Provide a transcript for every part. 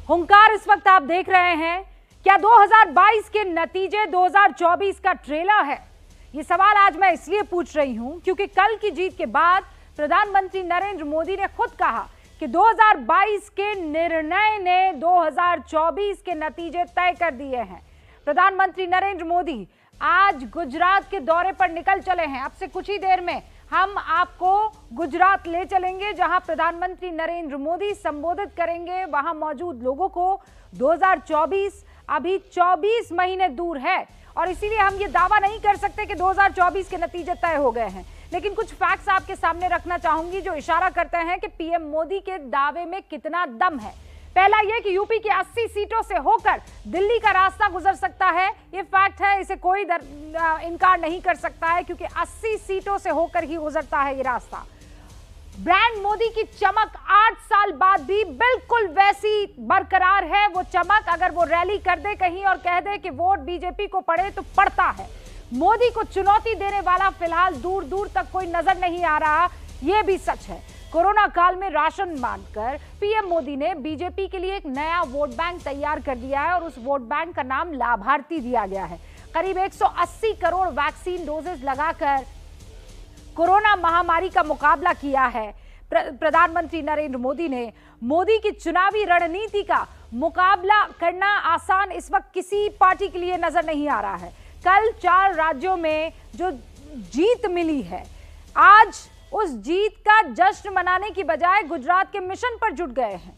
हुंकार इस वक्त आप देख रहे हैं, क्या 2022 के नतीजे 2024 का ट्रेलर है? ये सवाल आज मैं इसलिए पूछ रही हूं क्योंकि कल की जीत के बाद प्रधानमंत्री नरेंद्र मोदी ने खुद कहा कि 2022 के निर्णय ने 2024 के नतीजे तय कर दिए हैं। प्रधानमंत्री नरेंद्र मोदी आज गुजरात के दौरे पर निकल चले हैं। अब से कुछ ही देर में हम आपको गुजरात ले चलेंगे, जहां प्रधानमंत्री नरेंद्र मोदी संबोधित करेंगे वहां मौजूद लोगों को। 2024 अभी 24 महीने दूर है और इसीलिए हम ये दावा नहीं कर सकते कि 2024 के नतीजे तय हो गए हैं, लेकिन कुछ फैक्ट्स आपके सामने रखना चाहूंगी जो इशारा करते हैं कि पीएम मोदी के दावे में कितना दम है। पहला यह कि यूपी की 80 सीटों से होकर दिल्ली का रास्ता गुजर सकता है, ये फैक्ट है, इसे कोई इनकार नहीं कर सकता है क्योंकि 80 सीटों से होकर ही गुजरता है ये रास्ता। ब्रांड मोदी की चमक 8 साल बाद भी बिल्कुल वैसी बरकरार है। वो चमक अगर वो रैली कर दे कहीं और कह दे कि वोट बीजेपी को पड़े तो पड़ता है। मोदी को चुनौती देने वाला फिलहाल दूर दूर तक कोई नजर नहीं आ रहा, यह भी सच है। कोरोना काल में राशन बांटकर पीएम मोदी ने बीजेपी के लिए एक नया वोट बैंक तैयार कर दिया है और उस वोट बैंक का नाम लाभार्थी दिया गया है। करीब 180 करोड़ वैक्सीन डोजेस लगाकर कोरोना महामारी का मुकाबला किया है प्रधानमंत्री नरेंद्र मोदी ने। मोदी की चुनावी रणनीति का मुकाबला करना आसान इस वक्त किसी पार्टी के लिए नजर नहीं आ रहा है। कल 4 राज्यों में जो जीत मिली है, आज उस जीत का जश्न मनाने की बजाय गुजरात के मिशन पर जुट गए हैं।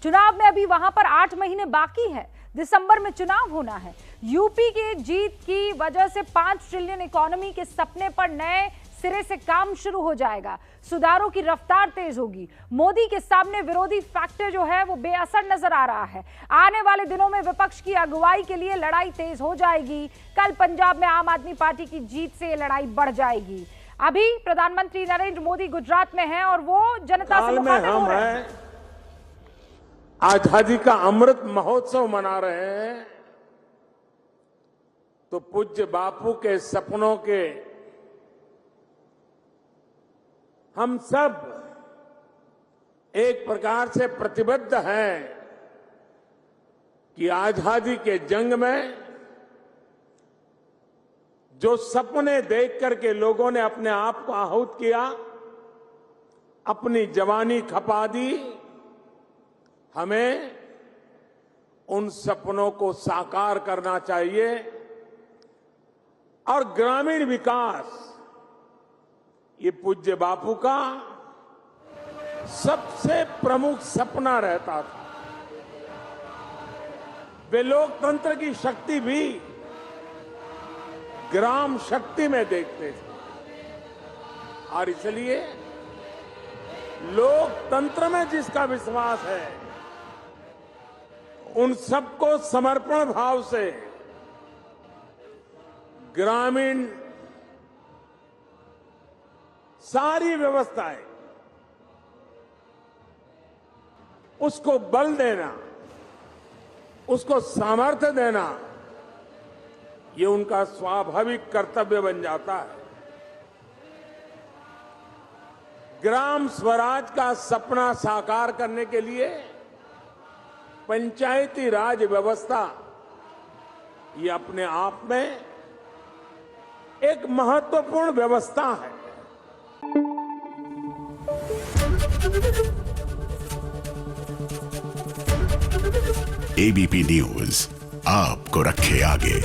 चुनाव में अभी वहां पर 8 महीने बाकी है, दिसंबर में चुनाव होना है। यूपी की जीत की वजह से 5 ट्रिलियन इकोनॉमी के सपने पर नए सिरे से काम शुरू हो जाएगा, सुधारों की रफ्तार तेज होगी। मोदी के सामने विरोधी फैक्टर जो है वो बेअसर नजर आ रहा है। आने वाले दिनों में विपक्ष की अगुवाई के लिए लड़ाई तेज हो जाएगी। कल पंजाब में आम आदमी पार्टी की जीत से ये लड़ाई बढ़ जाएगी। अभी प्रधानमंत्री नरेंद्र मोदी गुजरात में हैं और वो जनता से मुखातिब हो रहे हैं। आजादी का अमृत महोत्सव मना रहे हैं तो पूज्य बापू के सपनों के हम सब एक प्रकार से प्रतिबद्ध हैं कि आजादी के जंग में जो सपने देख करके लोगों ने अपने आप को आहूत किया, अपनी जवानी खपा दी, हमें उन सपनों को साकार करना चाहिए और ग्रामीण विकास ये पूज्य बापू का सबसे प्रमुख सपना रहता था। वे लोकतंत्र की शक्ति भी ग्राम शक्ति में देखते थे और इसलिए लोकतंत्र में जिसका विश्वास है उन सबको समर्पण भाव से ग्रामीण सारी व्यवस्थाएं उसको बल देना, उसको सामर्थ्य देना, ये उनका स्वाभाविक कर्तव्य बन जाता है। ग्राम स्वराज का सपना साकार करने के लिए पंचायती राज व्यवस्था ये अपने आप में एक महत्वपूर्ण व्यवस्था है। एबीपी न्यूज आपको रखे आगे।